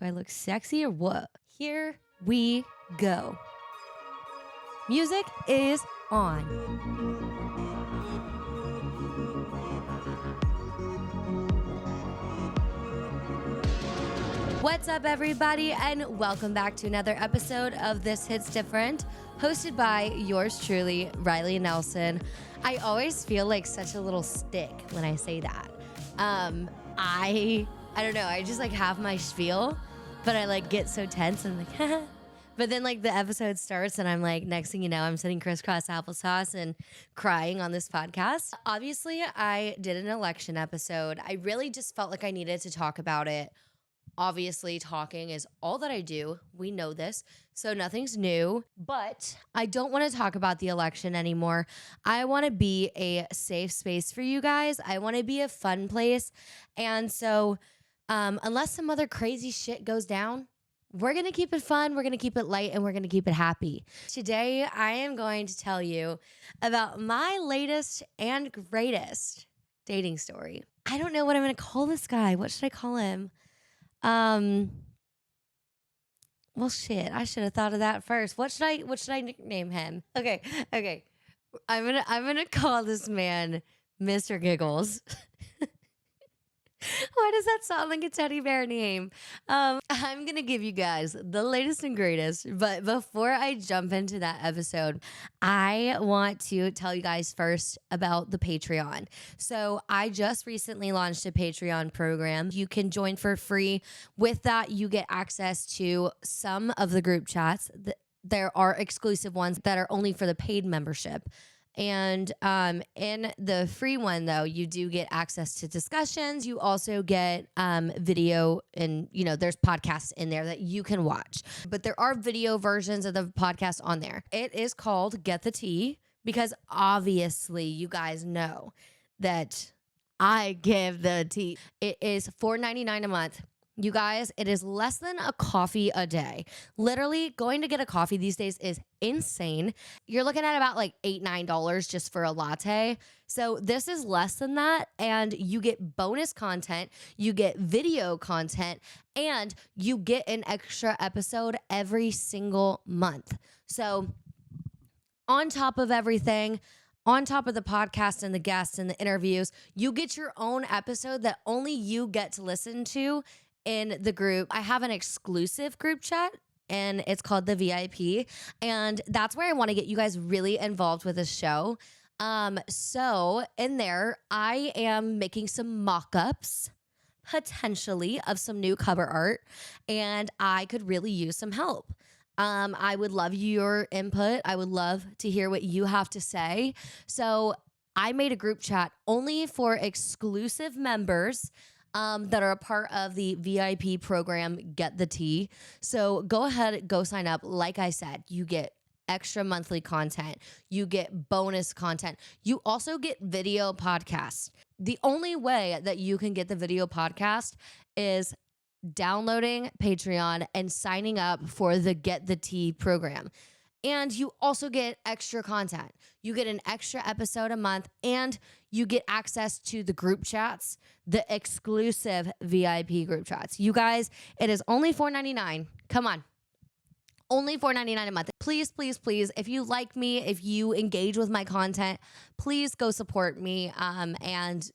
Do I look sexy or what? Here we go. Music is on. What's up, everybody, and welcome back to another episode of This Hits Different, hosted by yours truly, Riley Nelson. I always feel like such a little stick when I say that. I don't know. I just like have my spiel, but I like get so tense and I'm like, but then like the episode starts and I'm like, next thing you know, I'm sitting crisscross applesauce and crying on this podcast. Obviously, I did an election episode. I really just felt like I needed to talk about it. Obviously, talking is all that I do. We know this, so nothing's new. But I don't want to talk about the election anymore. I want to be a safe space for you guys. I want to be a fun place. And so unless some other crazy shit goes down, we're going to keep it fun, we're going to keep it light, and we're going to keep it happy. Today, I am going to tell you about my latest and greatest dating story. I don't know what I'm going to call this guy. What should I call him? Well, shit, I should have thought of that first. What should I nickname him? Okay. I'm gonna call this man Mr. Giggles. Why does that sound like a teddy bear name? I'm going to give you guys the latest and greatest. But before I jump into that episode, I want to tell you guys first about the Patreon. So I just recently launched a Patreon program. You can join for free. With that, you get access to some of the group chats. There are exclusive ones that are only for the paid membership. And in the free one, though, you do get access to discussions. You also get video and, there's podcasts in there that you can watch. But there are video versions of the podcast on there. It is called Get the Tea because obviously you guys know that I give the tea. It is $4.99 a month. You guys, it is less than a coffee a day. Literally, going to get a coffee these days is insane. You're looking at about like $8, $9 just for a latte. So this is less than that, and you get bonus content, you get video content, and you get an extra episode every single month. So on top of everything, on top of the podcast and the guests and the interviews, you get your own episode that only you get to listen to in the group. I have an exclusive group chat and it's called the VIP. And that's where I want to get you guys really involved with the show. So in there, I am making some mock-ups potentially of some new cover art, and I could really use some help. I would love your input. I would love to hear what you have to say. So I made a group chat only for exclusive members that are a part of the VIP program, Get the Tea. So go ahead, go sign up. Like I said, you get extra monthly content. You get bonus content. You also get video podcasts. The only way that you can get the video podcast is downloading Patreon and signing up for the Get the Tea program. And you also get extra content. You get an extra episode a month, and you get access to the group chats, the exclusive VIP group chats. You guys, it is only $4.99. Come on. Only $4.99 a month. Please, please, please, if you like me, if you engage with my content, please go support me. And,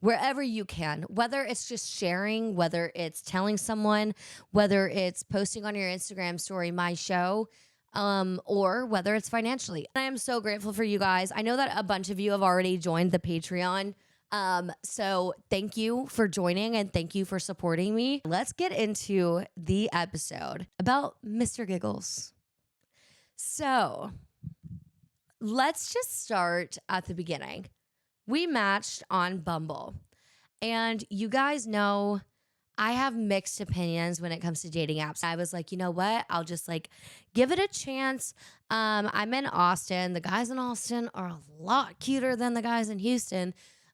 wherever you can, whether it's just sharing, whether it's telling someone, whether it's posting on your Instagram story, my show, or whether it's financially. I am so grateful for you guys. I know that a bunch of you have already joined the Patreon. So thank you for joining and thank you for supporting me. Let's get into the episode about Mr. Giggles. So let's just start at the beginning. We matched on Bumble, and you guys know I have mixed opinions when it comes to dating apps. I was like, you know what? I'll just give it a chance. I'm in Austin. The guys in Austin are a lot cuter than the guys in Houston.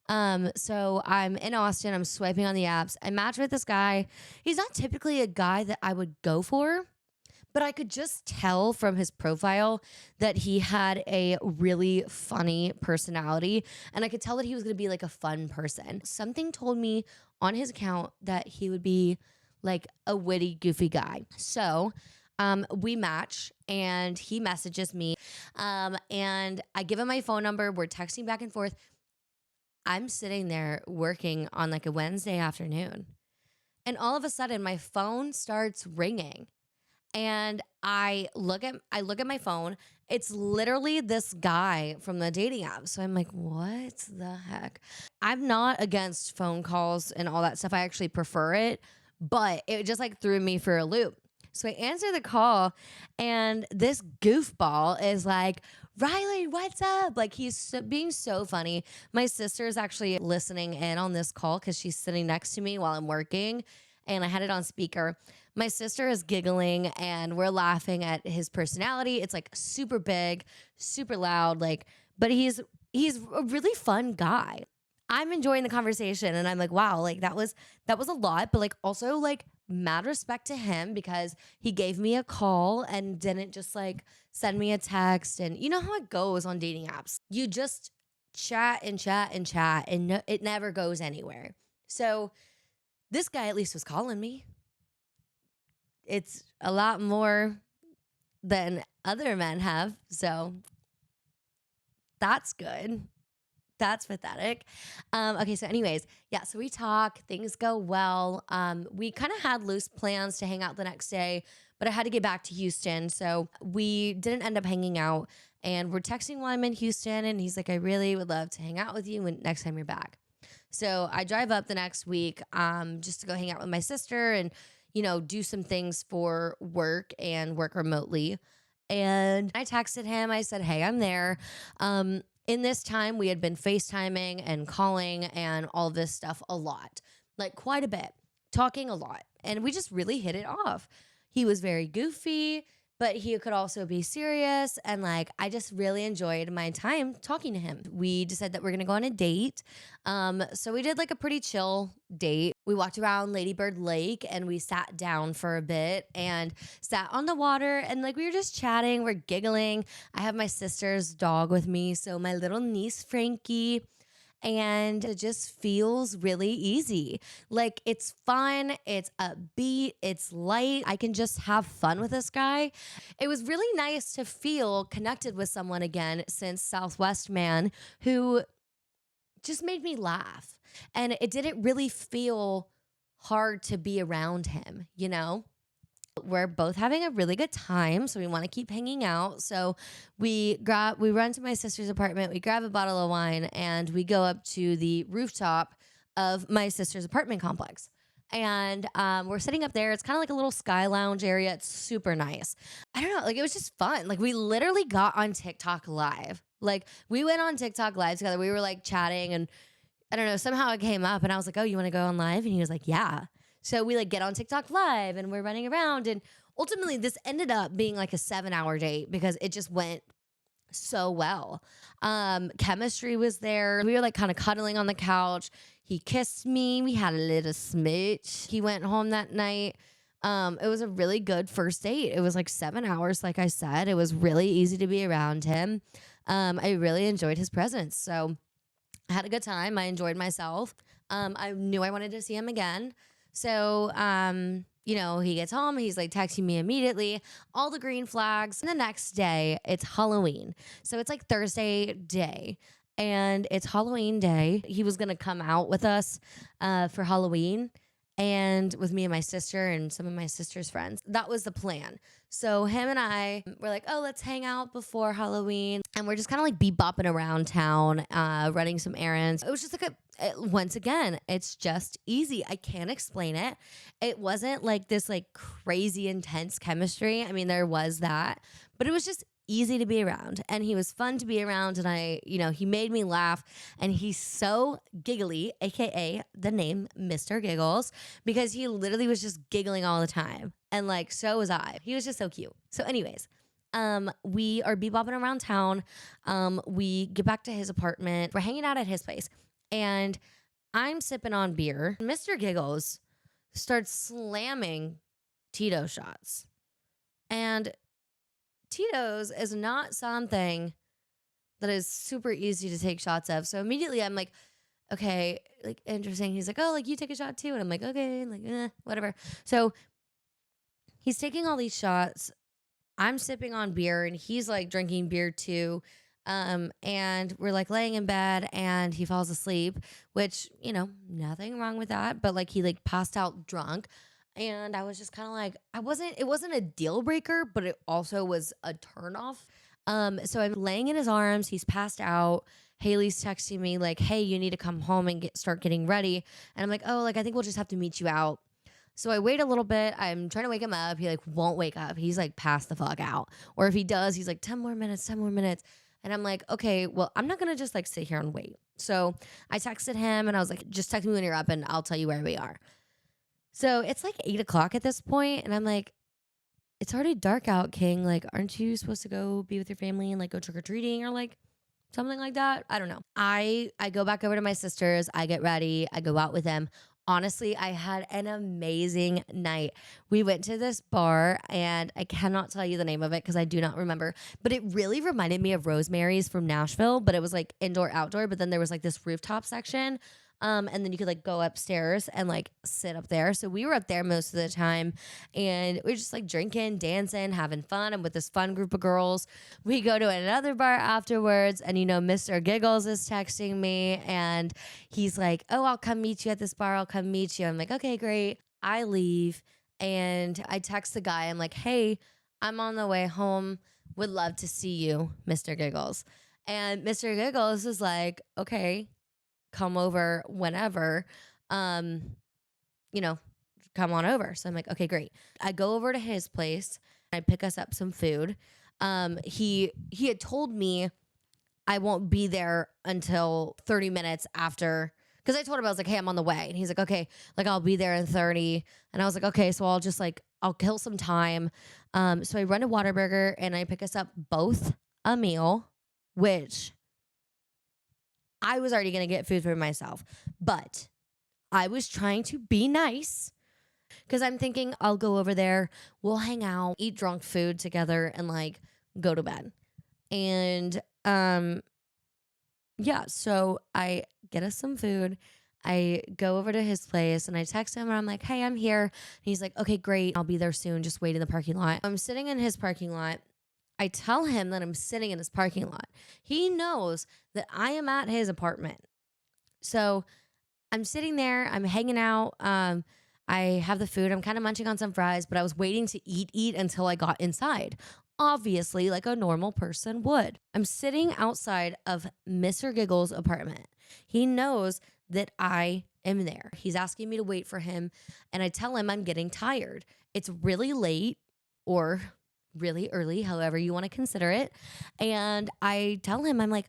So I'm in Austin. I'm swiping on the apps. I match with this guy. He's not typically a guy that I would go for, but I could just tell from his profile that he had a really funny personality. And I could tell that he was going to be a fun person. Something told me on his account that he would be like a witty, goofy guy. So we match and he messages me. And I give him my phone number. We're texting back and forth. I'm sitting there working on like a Wednesday afternoon. And all of a sudden my phone starts ringing. And I look at my phone. It's literally this guy from the dating app. So I'm like, what the heck? I'm not against phone calls and all that stuff. I actually prefer it, but it just like threw me for a loop. So I answer the call and this goofball is like, Riley, what's up? Like being so funny. My sister is actually listening in on this call because she's sitting next to me while I'm working and I had it on speaker. My sister is giggling and we're laughing at his personality. It's like super big, super loud, like, but he's a really fun guy. I'm enjoying the conversation and I'm like, wow, like that was a lot, but like also like mad respect to him because he gave me a call and didn't just like send me a text. And you know how it goes on dating apps. You just chat and chat and chat and it never goes anywhere. So this guy at least was calling me. It's a lot more than other men have. So that's good. That's pathetic. Okay, so anyways, yeah, so we talk, things go well. We kind of had loose plans to hang out the next day, but I had to get back to Houston. So we didn't end up hanging out. And we're texting while I'm in Houston. And he's like, I really would love to hang out with you when next time you're back. So I drive up the next week just to go hang out with my sister and, you know, do some things for work and work remotely. And I texted him. I said, hey, I'm there. In this time, we had been FaceTiming and calling and all this stuff a lot, like quite a bit, talking a lot. And we just really hit it off. He was very goofy, but he could also be serious. And like, I just really enjoyed my time talking to him. We decided that we're going to go on a date. So we did like a pretty chill date. We walked around Lady Bird Lake and we sat down for a bit and sat on the water and like we were just chatting, we're giggling. I have my sister's dog with me, so my little niece Frankie, and it just feels really easy. Like it's fun, it's upbeat, it's light. I can just have fun with this guy. It was really nice to feel connected with someone again since Southwest Man, who just made me laugh. And it didn't really feel hard to be around him, you know? We're both having a really good time, so we want to keep hanging out. So we run to my sister's apartment, we grab a bottle of wine, and we go up to the rooftop of my sister's apartment complex. And we're sitting up there. It's kind of like a little sky lounge area. It's super nice. I don't know, like it was just fun. Like we literally got on TikTok live. Like we went on TikTok live together. We were like chatting and I don't know, somehow it came up and I was like, oh, you want to go on live? And he was like, yeah. So we like get on TikTok live and we're running around. And ultimately this ended up being like a 7-hour date because it just went so well. Chemistry was there. We were like kind of cuddling on the couch. He kissed me. We had a little smooch. He went home that night. It was a really good first date. It was like 7 hours, like I said. It was really easy to be around him. I really enjoyed his presence. So I had a good time. I enjoyed myself. I knew I wanted to see him again. So, you know, he gets home. He's like texting me immediately. All the green flags. And the next day, it's Halloween. So it's like Thursday day. And it's Halloween day. He was going to come out with us for Halloween and with me and my sister and some of my sister's friends. That was the plan. So him and I were like, oh, let's hang out before Halloween. And we're just kind of like bopping around town, running some errands. It was just like once again, it's just easy. I can't explain it. It wasn't like this like crazy intense chemistry. I mean, there was that, but it was just easy to be around and he was fun to be around and he made me laugh and he's so giggly, aka the name Mr. Giggles, because he literally was just giggling all the time and like so was I. He was just so cute. So anyways, we are bebopping around town. We get back to his apartment. We're hanging out at his place and I'm sipping on beer. Mr. Giggles starts slamming Tito shots and Tito's is not something that is super easy to take shots of. So immediately I'm like, okay, like interesting. He's like, oh, like you take a shot too. And I'm like, okay, like, whatever. So he's taking all these shots. I'm sipping on beer and he's like drinking beer too. And we're like laying in bed and he falls asleep, which, nothing wrong with that. But like he like passed out drunk. And I was just kind of like, it wasn't a deal breaker, but it also was a turn off. So I'm laying in his arms. He's passed out. Haley's texting me like, hey, you need to come home and start getting ready. And I'm like, oh, like I think we'll just have to meet you out. So I wait a little bit. I'm trying to wake him up. He like won't wake up. He's like passed the fuck out. Or if he does, he's like 10 more minutes, 10 more minutes. And I'm like, okay, well, I'm not going to just like sit here and wait. So I texted him and I was like, just text me when you're up and I'll tell you where we are. So it's like 8 o'clock at this point, and I'm like, it's already dark out, King. Like, aren't you supposed to go be with your family and like go trick or treating or like something like that? I don't know. I go back over to my sister's. I get ready. I go out with them. Honestly, I had an amazing night. We went to this bar, and I cannot tell you the name of it because I do not remember, but it really reminded me of Rosemary's from Nashville, but it was like indoor, outdoor, but then there was like this rooftop section. And then you could like go upstairs and like sit up there. So we were up there most of the time, and we were just like drinking, dancing, having fun. I'm with this fun group of girls. We go to another bar afterwards, and Mr. Giggles is texting me, and he's like, oh, I'll come meet you at this bar. I'll come meet you. I'm like, okay, great. I leave, and I text the guy. I'm like, hey, I'm on the way home. Would love to see you, Mr. Giggles. And Mr. Giggles is like, okay, come over whenever, um, you know, come on over. So I'm like, okay, great. I go over to his place. I pick us up some food. He had told me I won't be there until 30 minutes after, because I told him, I was like, hey, I'm on the way. And he's like, okay, like I'll be there in 30. And I was like, okay, so I'll kill some time. So I run to Whataburger and I pick us up both a meal, which I was already going to get food for myself, but I was trying to be nice because I'm thinking I'll go over there, we'll hang out, eat drunk food together, and like go to bed. And yeah, so I get us some food. I go over to his place and I text him and I'm like, hey, I'm here. And he's like, okay, great. I'll be there soon. Just wait in the parking lot. I'm sitting in his parking lot. I tell him that I'm sitting in his parking lot. He knows that I am at his apartment. So I'm sitting there, I'm hanging out. I have the food. I'm kind of munching on some fries, but I was waiting to eat until I got inside. Obviously, like a normal person would. I'm sitting outside of Mr. Giggles' apartment. He knows that I am there. He's asking me to wait for him, and I tell him I'm getting tired. It's really late or really early, however you want to consider it. And I tell him, I'm like,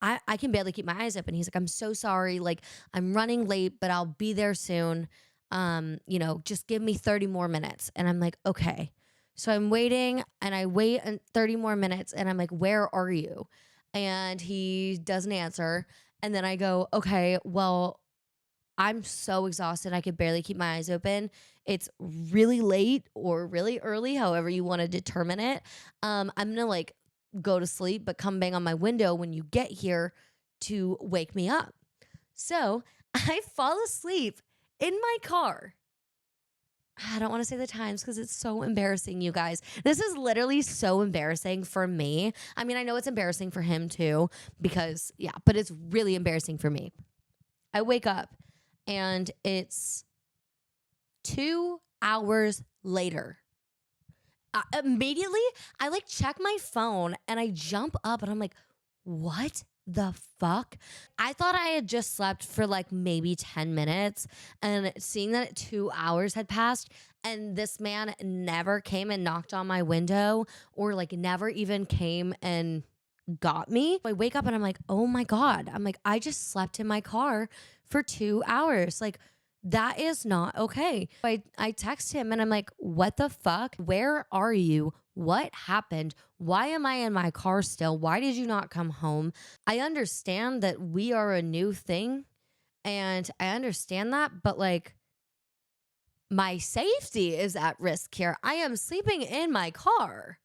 I can barely keep my eyes open. He's like, I'm so sorry. Like, I'm running late, but I'll be there soon. Just give me 30 more minutes. And I'm like, okay. So I'm waiting and I wait 30 more minutes and I'm like, where are you? And he doesn't answer. And then I go, okay, well, I'm so exhausted. I could barely keep my eyes open. It's really late or really early, however you want to determine it. I'm going to like go to sleep, but come bang on my window when you get here to wake me up. So I fall asleep in my car. I don't want to say the times because it's so embarrassing, you guys. This is literally so embarrassing for me. I mean, I know it's embarrassing for him too, because but it's really embarrassing for me. I wake up and it's 2 hours later. Immediately, I like check my phone and I jump up and I'm like, what the fuck? I thought I had just slept for like maybe 10 minutes, and seeing that 2 hours had passed and this man never came and knocked on my window or like never even came and got me. I wake up and I'm like, oh my God. I'm like, I just slept in my car for 2 hours. Like, that is not okay. I text him and I'm like, what the fuck? Where are you? What happened? Why am I in my car still? Why did you not come home? I understand that we are a new thing and I understand that, but like, my safety is at risk here. I am sleeping in my car.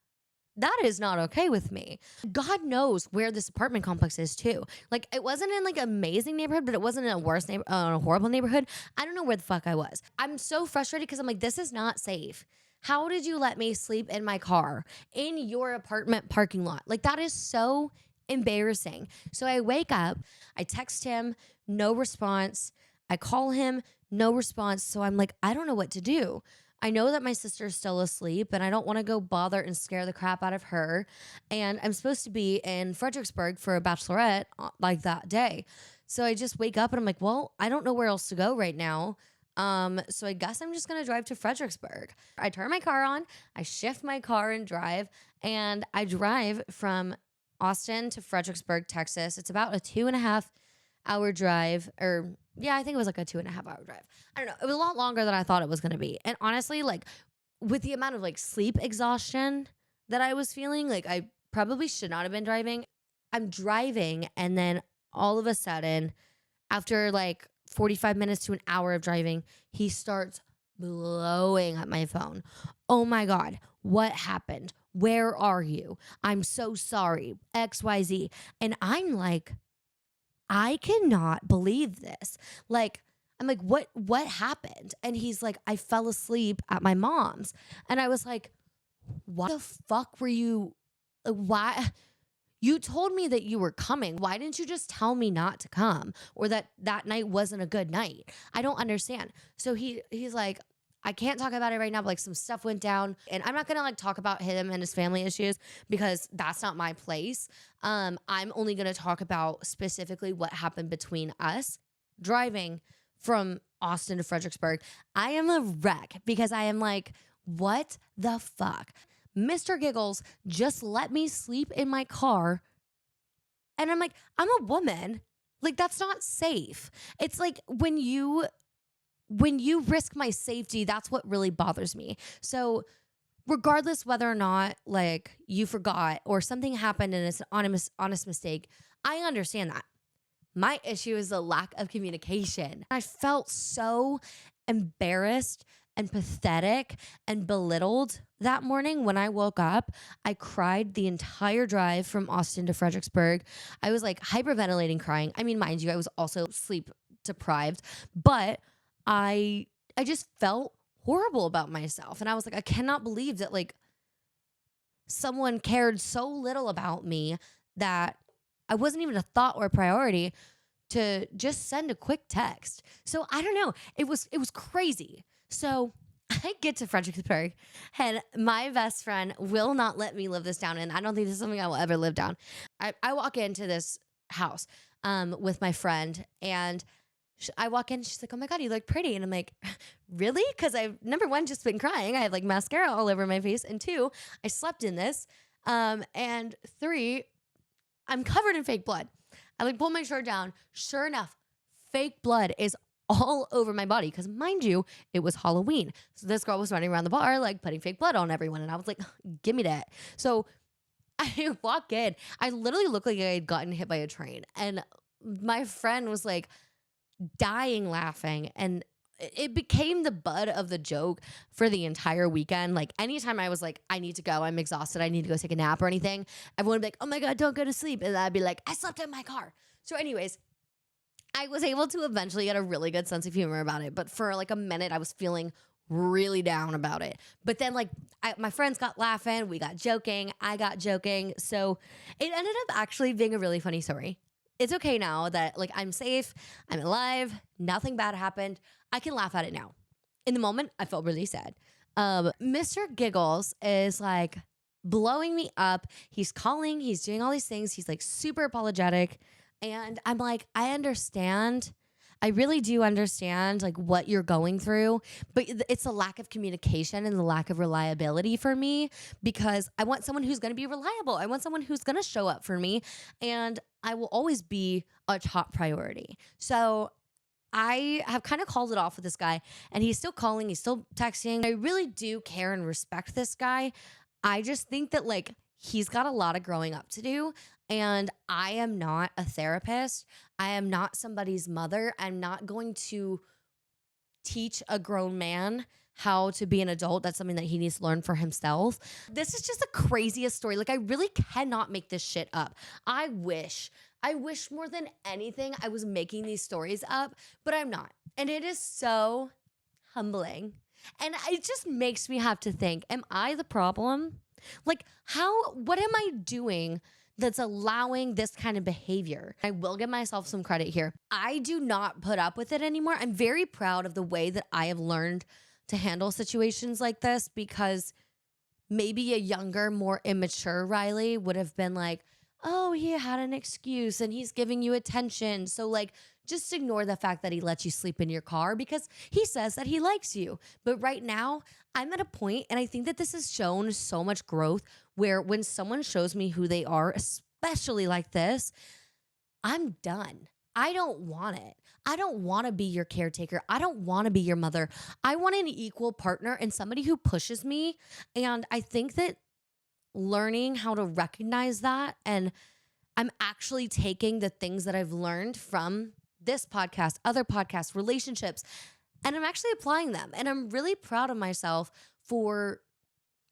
That is not okay with me. God knows where this apartment complex is too. Like it wasn't in like an amazing neighborhood, but it wasn't in a worse a horrible neighborhood. I don't know where the fuck I was. I'm so frustrated because I'm like, this is not safe. How did you let me sleep in my car in your apartment parking lot? Like that is so embarrassing. So I wake up, I text him, no response. I call him, no response. So I'm like, I don't know what to do. I know that my sister's still asleep and I don't want to go bother and scare the crap out of her. And I'm supposed to be in Fredericksburg for a bachelorette like that day. So I just wake up and I'm like, well, I don't know where else to go right now. So I guess I'm just gonna drive to Fredericksburg. I turn my car on, I shift my car and drive, and I drive from Austin to Fredericksburg, Texas. It's about a 2.5 hour drive, or yeah, I think it was like a 2.5 hour drive. I don't know. It was a lot longer than I thought it was gonna be. And honestly, like with the amount of like sleep exhaustion that I was feeling, like I probably should not have been driving. I'm driving, and then all of a sudden, after like 45 minutes to an hour of driving, he starts blowing up my phone. Oh my God, what happened? Where are you? I'm so sorry. XYZ. And I'm like, I cannot believe this. Like, I'm like, what happened? And he's like, I fell asleep at my mom's. And I was like, what the fuck were you? Why? You told me that you were coming. Why didn't you just tell me not to come, or that that night wasn't a good night? I don't understand. So he's like, I can't talk about it right now, but like some stuff went down, and I'm not gonna like talk about him and his family issues because that's not my place. I'm only gonna talk about specifically what happened between us driving from Austin to Fredericksburg. I am a wreck because I am like, what the fuck? Mr. Giggles just let me sleep in my car. And I'm like, I'm a woman. Like, that's not safe. It's like when you risk my safety, that's what really bothers me. So regardless whether or not like you forgot or something happened and it's an honest mistake, I understand that. My issue is the lack of communication. I felt so embarrassed and pathetic and belittled that morning when I woke up. I cried the entire drive from Austin to Fredericksburg. I was like hyperventilating, crying. I mean, mind you, I was also sleep deprived, but I just felt horrible about myself. And I was like, I cannot believe that like someone cared so little about me that I wasn't even a thought or a priority to just send a quick text. So I don't know. It was crazy. So I get to Fredericksburg, and my best friend will not let me live this down. And I don't think this is something I will ever live down. I walk into this house with my friend, and I walk in, she's like, oh my God, you look pretty. And I'm like, really? Because I've, number one, just been crying. I have like mascara all over my face. And two, I slept in this. And three, I'm covered in fake blood. I like pull my shirt down. Sure enough, fake blood is all over my body. Because mind you, it was Halloween. So this girl was running around the bar, like putting fake blood on everyone. And I was like, give me that. So I walk in. I literally look like I had gotten hit by a train. And my friend was like dying laughing. And it became the butt of the joke for the entire weekend. Like anytime I was like, I need to go, I'm exhausted, I need to go take a nap or anything, everyone would be like, oh my God, don't go to sleep. And I'd be like, I slept in my car. So anyways, I was able to eventually get a really good sense of humor about it. But for like a minute, I was feeling really down about it. But then like my friends got laughing, we got joking, I got joking. So it ended up actually being a really funny story. It's okay now that like I'm safe, I'm alive, nothing bad happened. I can laugh at it now. In the moment, I felt really sad. Mr. Giggles is like blowing me up. He's calling, he's doing all these things. He's like super apologetic. And I'm like, I understand. I really do understand like what you're going through, but it's a lack of communication and the lack of reliability for me, because I want someone who's going to be reliable. I want someone who's going to show up for me, and I will always be a top priority. So I have kind of called it off with this guy, and he's still calling, he's still texting. I really do care and respect this guy. I just think that like he's got a lot of growing up to do, and I am not a therapist. I am not somebody's mother. I'm not going to teach a grown man how to be an adult. That's something that he needs to learn for himself. This is just the craziest story. Like, I really cannot make this shit up. I wish more than anything I was making these stories up, but I'm not. And it is so humbling. And it just makes me have to think, am I the problem? Like, what am I doing that's allowing this kind of behavior? I will give myself some credit here. I do not put up with it anymore. I'm very proud of the way that I have learned to handle situations like this, because maybe a younger, more immature Riley would have been like, oh, he had an excuse and he's giving you attention. So like, just ignore the fact that he lets you sleep in your car because he says that he likes you. But right now, I'm at a point, and I think that this has shown so much growth, where when someone shows me who they are, especially like this, I'm done. I don't want it. I don't want to be your caretaker. I don't want to be your mother. I want an equal partner and somebody who pushes me. And I think that learning how to recognize that, and I'm actually taking the things that I've learned from this podcast, other podcasts, relationships, and I'm actually applying them. And I'm really proud of myself for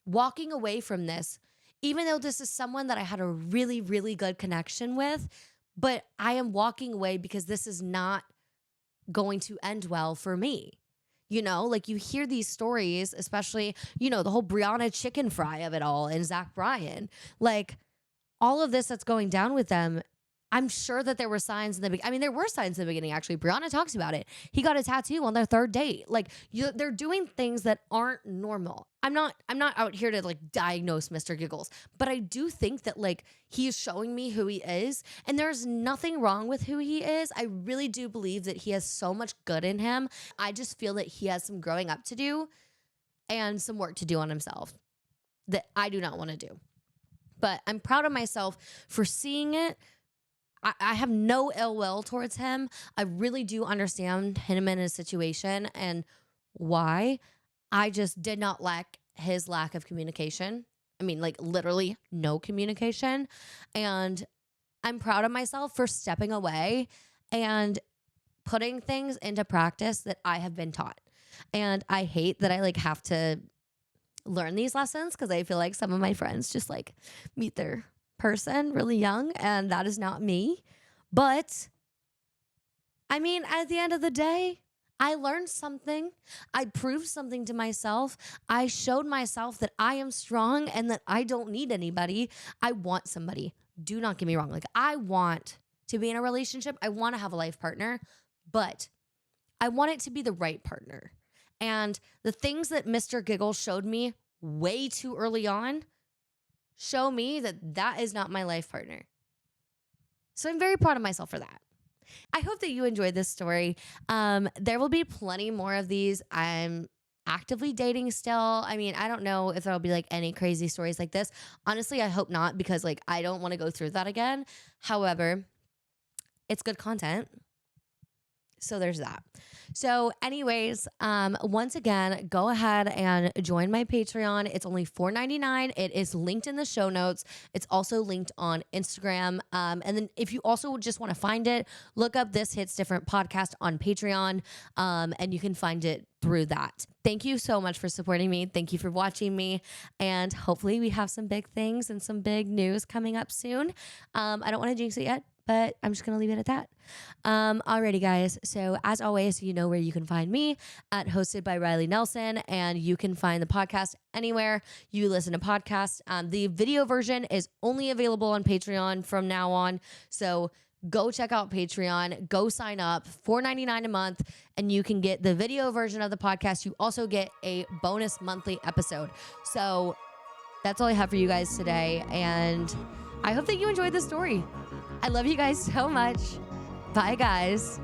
walking away from this, even though this is someone that I had a really, really good connection with. But I am walking away because this is not going to end well for me. You know, like, you hear these stories, especially, you know, the whole Brianna chicken fry of it all and Zach Bryan, like all of this that's going down with them. I'm sure that there were signs in the beginning. I mean, there were signs in the beginning, actually. Brianna talks about it. He got a tattoo on their third date. Like, they're doing things that aren't normal. I'm not out here to like diagnose Mr. Giggles, but I do think that like he is showing me who he is, and there's nothing wrong with who he is. I really do believe that he has so much good in him. I just feel that he has some growing up to do and some work to do on himself that I do not want to do. But I'm proud of myself for seeing it. I have no ill will towards him. I really do understand him in his situation and why. I just did not like his lack of communication. I mean, like, literally no communication. And I'm proud of myself for stepping away and putting things into practice that I have been taught. And I hate that I like have to learn these lessons, because I feel like some of my friends just like meet their person really young, and that is not me. But I mean, at the end of the day, I learned something. I proved something to myself. I showed myself that I am strong and that I don't need anybody. I want somebody. Do not get me wrong. Like, I want to be in a relationship. I want to have a life partner, but I want it to be the right partner. And the things that Mr. Giggles showed me way too early on show me that that is not my life partner. So I'm very proud of myself for that. I hope that you enjoyed this story. There will be plenty more of these. I'm actively dating still. I mean, I don't know if there'll be like any crazy stories like this. Honestly, I hope not, because like I don't want to go through that again. However, it's good content. So there's that. So anyways, once again, go ahead and join my Patreon. It's only $4.99. It is linked in the show notes. It's also linked on Instagram. And then if you also just want to find it, look up This Hits Different podcast on Patreon, and you can find it through that. Thank you so much for supporting me. Thank you for watching me. And hopefully we have some big things and some big news coming up soon. I don't want to jinx it yet, but I'm just going to leave it at that. Alrighty, guys. So as always, you know where you can find me at Hosted by Riley Nelson, and you can find the podcast anywhere you listen to podcasts. The video version is only available on Patreon from now on. So go check out Patreon, go sign up, $4.99 a month, and you can get the video version of the podcast. You also get a bonus monthly episode. So that's all I have for you guys today. And I hope that you enjoyed the story. I love you guys so much. Bye, guys.